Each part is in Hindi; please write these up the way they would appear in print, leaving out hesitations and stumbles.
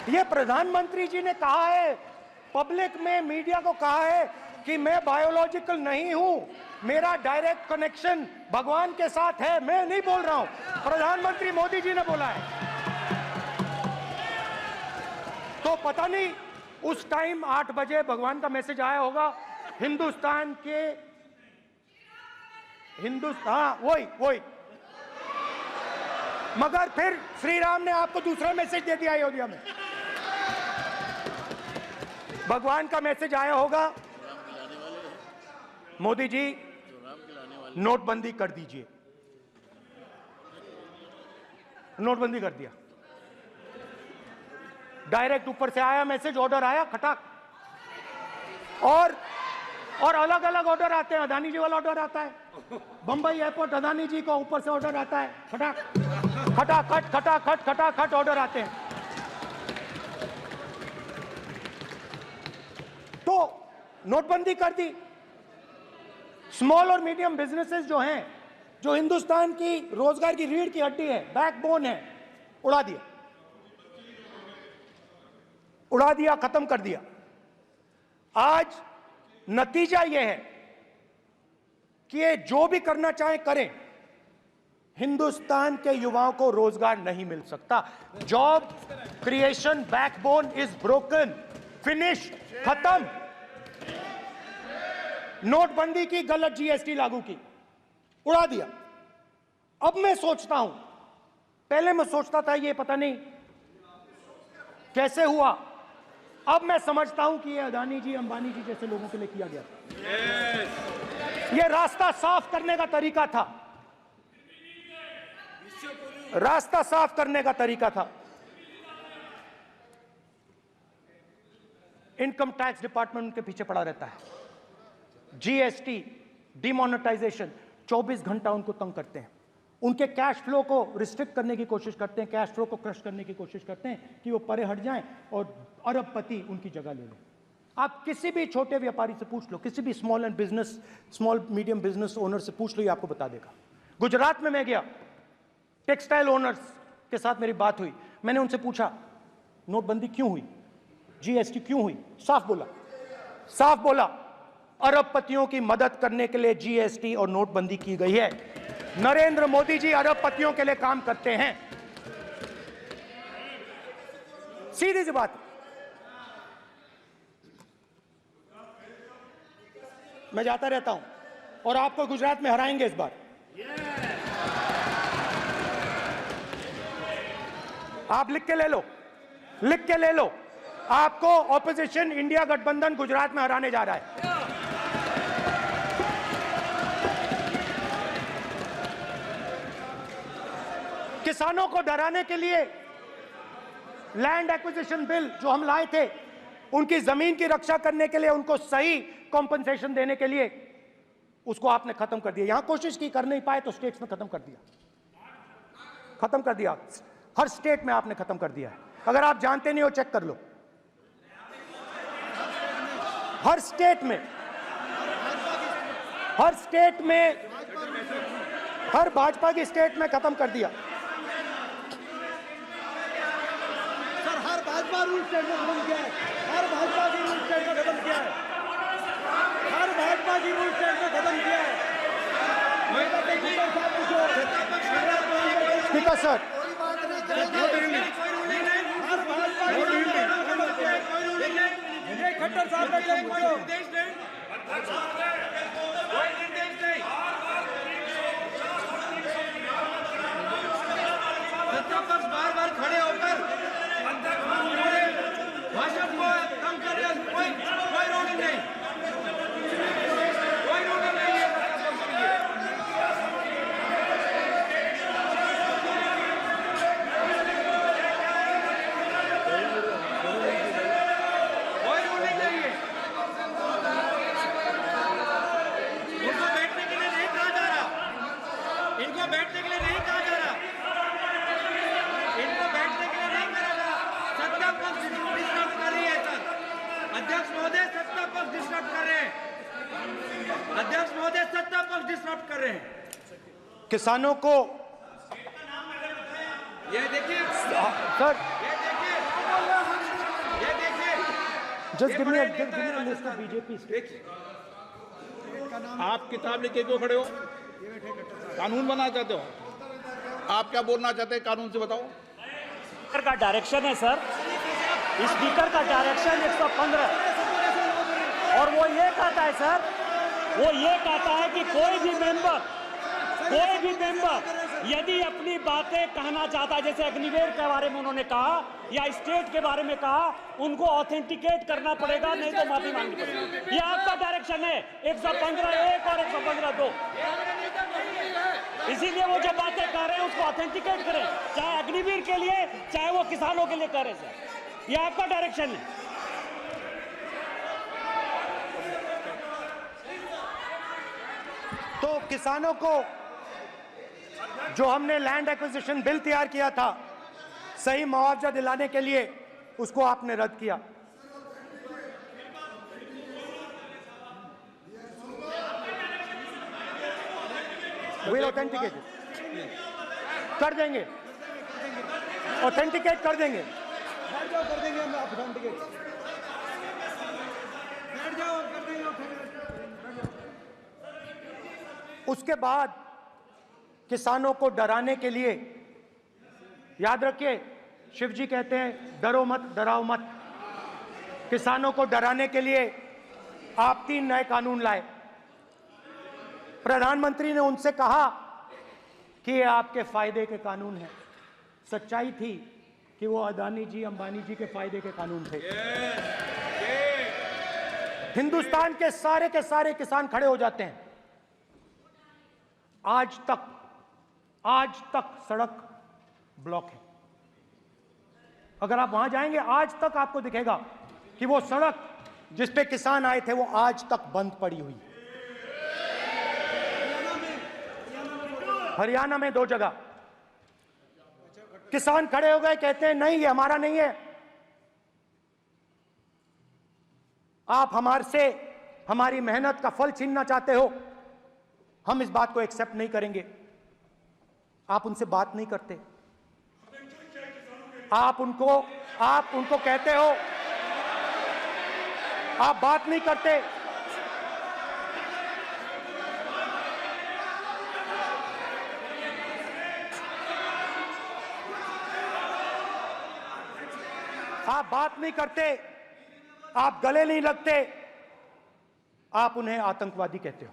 ये प्रधानमंत्री जी ने कहा है, पब्लिक में मीडिया को कहा है कि मैं बायोलॉजिकल नहीं हूं, मेरा डायरेक्ट कनेक्शन भगवान के साथ है। मैं नहीं बोल रहा हूं, प्रधानमंत्री मोदी जी ने बोला है। तो पता नहीं उस टाइम 8 बजे भगवान का मैसेज आया होगा हिंदुस्तान, वही मगर फिर श्री राम ने आपको दूसरा मैसेज दे दिया अयोध्या में। भगवान का मैसेज आया होगा, मोदी जी नोटबंदी कर दीजिए। नोटबंदी कर दिया, डायरेक्ट ऊपर से आया मैसेज, ऑर्डर आया खटाक। और अलग अलग ऑर्डर आते हैं। अदानी जी वाला ऑर्डर आता है, बंबई एयरपोर्ट अदानी जी को ऊपर से ऑर्डर आता है, खटाक खटाखट खटाखट खटाखट ऑर्डर आते हैं। तो नोटबंदी कर दी। स्मॉल और मीडियम बिजनेसेस जो हैं, जो हिंदुस्तान की रोजगार की रीढ़ की हड्डी है, बैकबोन है, उड़ा दिया, खत्म कर दिया। आज नतीजा यह है कि ये जो भी करना चाहे करें, हिंदुस्तान के युवाओं को रोजगार नहीं मिल सकता। Job creation backbone is broken, finish, खत्म। नोटबंदी की, गलत जीएसटी लागू की, उड़ा दिया। अब मैं सोचता हूं, पहले मैं सोचता था ये पता नहीं कैसे हुआ, अब मैं समझता हूं कि ये अदानी जी, अंबानी जी जैसे लोगों के लिए किया गया। ये रास्ता साफ करने का तरीका था, रास्ता साफ करने का तरीका था। इनकम टैक्स डिपार्टमेंट उनके पीछे पड़ा रहता है। जीएसटी, डिमोनेटाइजेशन, 24 घंटा उनको तंग करते हैं। उनके कैश फ्लो को रिस्ट्रिक्ट करने की कोशिश करते हैं, कैश फ्लो को क्रश करने की कोशिश करते हैं कि वो परे हट जाएं और अरबपति उनकी जगह ले लें। आप किसी भी छोटे व्यापारी से पूछ लो, किसी भी स्मॉल मीडियम बिजनेस ओनर से पूछ लो, ये आपको बता देगा। गुजरात में मैं गया, टेक्सटाइल ओनर्स के साथ मेरी बात हुई। मैंने उनसे पूछा नोटबंदी क्यों हुई, जीएसटी क्यों हुई? साफ बोला अरबपतियों की मदद करने के लिए जीएसटी और नोटबंदी की गई है। नरेंद्र मोदी जी अरबपतियों के लिए काम करते हैं, सीधी सी बात। मैं जाता रहता हूं और आपको गुजरात में हराएंगे इस बार। आप लिख के ले लो, आपको ऑपोजिशन इंडिया गठबंधन गुजरात में हराने जा रहा है। किसानों को डराने के लिए लैंड एक्विजिशन बिल जो हम लाए थे, उनकी जमीन की रक्षा करने के लिए, उनको सही कॉम्पनसेशन देने के लिए, उसको आपने खत्म कर दिया। यहां कोशिश की, कर नहीं पाए तो स्टेट्स में खत्म कर दिया। हर स्टेट में आपने खत्म कर दिया है। अगर आप जानते नहीं हो चेक कर लो, हर स्टेट में हर भाजपा की स्टेट में खत्म कर दिया। सर हर भाजपा रूल स्टेट में खत्म किया है, हर भाजपा की रूल स्टेट में खत्म किया है, हर भाजपा की रूल स्टेट में खत्म किया है। स्पीकर सर, खट्टर साहब का बार खड़े होकर भाषण को कम कर रहे हैं। कोई रूलिंग नहीं, कोई रूलिंग नहीं है। कोई रूलिंग नहीं है। इनको बैठने के लिए नहीं कहा जा रहा, इनको बैठने के लिए नहीं कहा जा रहा, इनको बैठने के लिए नहीं कहा जा रहा। सत्ता पक्ष डिस्टर्ब कर रही है सर, अध्यक्ष महोदय सत्ता पक्ष डिस्टर्ब कर रहे हैं, अध्यक्ष महोदय सत्ता पक्ष डिस्टर्ब कर रहे हैं। किसानों को ये देखिए सर, ये देखिए Just give me a list of BJP states. आप किताब लेके क्यों खड़े हो? कानून बनाना चाहते हो? आप क्या बोलना चाहते हैं कानून से बताओ? स्पीकर का डायरेक्शन है सर, स्पीकर का डायरेक्शन 115 और वो ये कहता है सर, वो ये कहता है कि कोई भी मेंबर यदि अपनी बातें कहना चाहता है, जैसे अग्निवीर के बारे में उन्होंने कहा या स्टेट के बारे में कहा, उनको ऑथेंटिकेट करना पड़ेगा, नहीं तो माफी मांगनी पड़ेगी। ये आपका डायरेक्शन है 115(1) और 115(2). इसीलिए वो जो बातें कर रहे हैं उसको ऑथेंटिकेट करें, चाहे अग्निवीर के लिए चाहे वो किसानों के लिए कर रहे हैं सर, ये आपका डायरेक्शन है। तो किसानों को जो हमने लैंड एक्विजिशन बिल तैयार किया था सही मुआवजा दिलाने के लिए, उसको आपने रद्द किया। विल ऑथेंटिकेट कर देंगे, ऑथेंटिकेट कर देंगे। कर देंगे हम ऑथेंटिकेट। बैठ जाओ, कर देंगे ऑथेंटिकेट। उसके बाद किसानों को डराने के लिए, याद रखिए शिव जी कहते हैं डरो मत डराओ मत, किसानों को डराने के लिए आप 3 नए कानून लाए। प्रधानमंत्री ने उनसे कहा कि ये आपके फायदे के कानून हैं। सच्चाई थी कि वो अदानी जी अंबानी जी के फायदे के कानून थे। हिंदुस्तान के सारे किसान खड़े हो जाते हैं। आज तक सड़क ब्लॉक है। अगर आप वहां जाएंगे आज तक आपको दिखेगा कि वो सड़क जिस पे किसान आए थे वो आज तक बंद पड़ी हुई। हरियाणा में 2 जगह किसान खड़े हो गए, कहते हैं नहीं ये हमारा नहीं है, आप हमारी मेहनत का फल छीनना चाहते हो, हम इस बात को एक्सेप्ट नहीं करेंगे। आप उनसे बात नहीं करते, आप उनको कहते हो, आप बात नहीं करते। आप बात नहीं करते, आप गले नहीं लगते, आप उन्हें आतंकवादी कहते हो।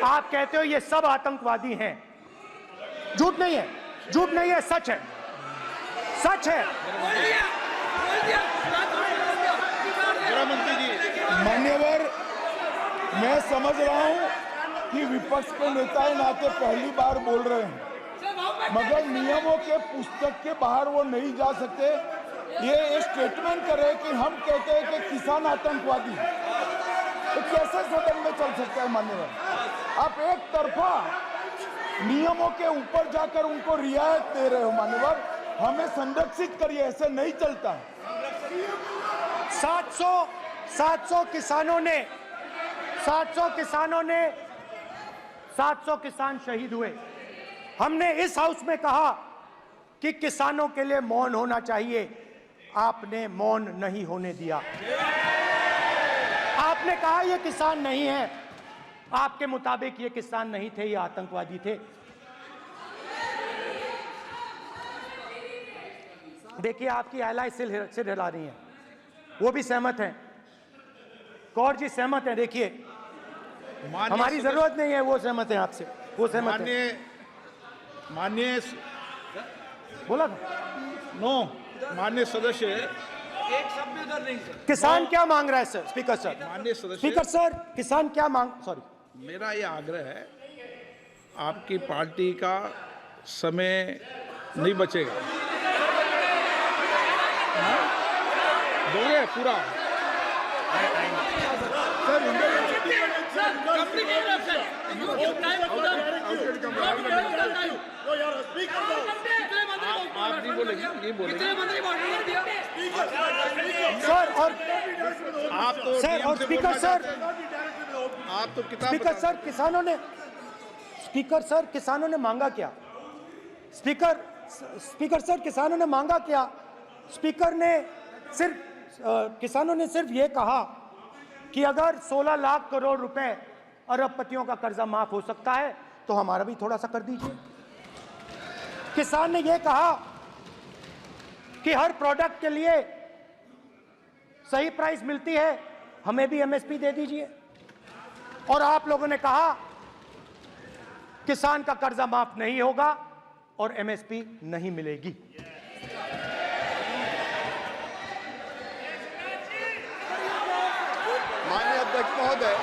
आप कहते हो ये सब आतंकवादी हैं। झूठ नहीं है, झूठ नहीं है, सच है, सच है। गृहमंत्री जी, मान्यवर, मैं समझ रहा हूं कि विपक्ष के नेता नाते पहली बार बोल रहे हैं, मगर नियमों के पुस्तक के बाहर वो नहीं जा सकते। ये स्टेटमेंट करे कि हम कहते हैं कि किसान आतंकवादी, तो कैसे सदन में चल सकता है मान्यवर? आप एक तरफा नियमों के ऊपर जाकर उनको रियायत दे रहे हो मान्यवर, हमें संरक्षित करिए, ऐसे नहीं चलता। 700 किसान शहीद हुए। हमने इस हाउस में कहा कि किसानों के लिए मौन होना चाहिए, आपने मौन नहीं होने दिया। आपने कहा ये किसान नहीं है, आपके मुताबिक ये किसान नहीं थे, ये आतंकवादी थे। देखिए आपकी एलाई सिर हिला रही हैं, वो भी सहमत हैं, कौर जी सहमत हैं। देखिए हमारी जरूरत नहीं है, वो सहमत हैं आपसे, वो सहमत हैं। माननीय बोला था माननीय सदस्य, एक शब्द उधर नहीं सर। किसान क्या मांग रहा है सर? स्पीकर सर, माननीय सदस्य, स्पीकर सर, किसान क्या सॉरी, मेरा ये आग्रह है, आपकी पार्टी का समय नहीं बचेगा। दोगे पूरा? आप नहीं बोलेंगे, ये बोलेंगे सर। और आप तो सर और स्पीकर सर, आप तो किताब स्पीकर सर, किसानों ने मांगा क्या? स्पीकर सर, किसानों ने मांगा क्या? स्पीकर ने सिर्फ किसानों ने सिर्फ ये कहा कि अगर 16 लाख करोड़ रुपए अरबपतियों का कर्जा माफ हो सकता है तो हमारा भी थोड़ा सा कर दीजिए। किसान ने ये कहा कि हर प्रोडक्ट के लिए सही प्राइस मिलती है, हमें भी एमएसपी दे दीजिए। और आप लोगों ने कहा किसान का कर्जा माफ नहीं होगा और एमएसपी नहीं मिलेगी। माननीय अध्यक्ष महोदय,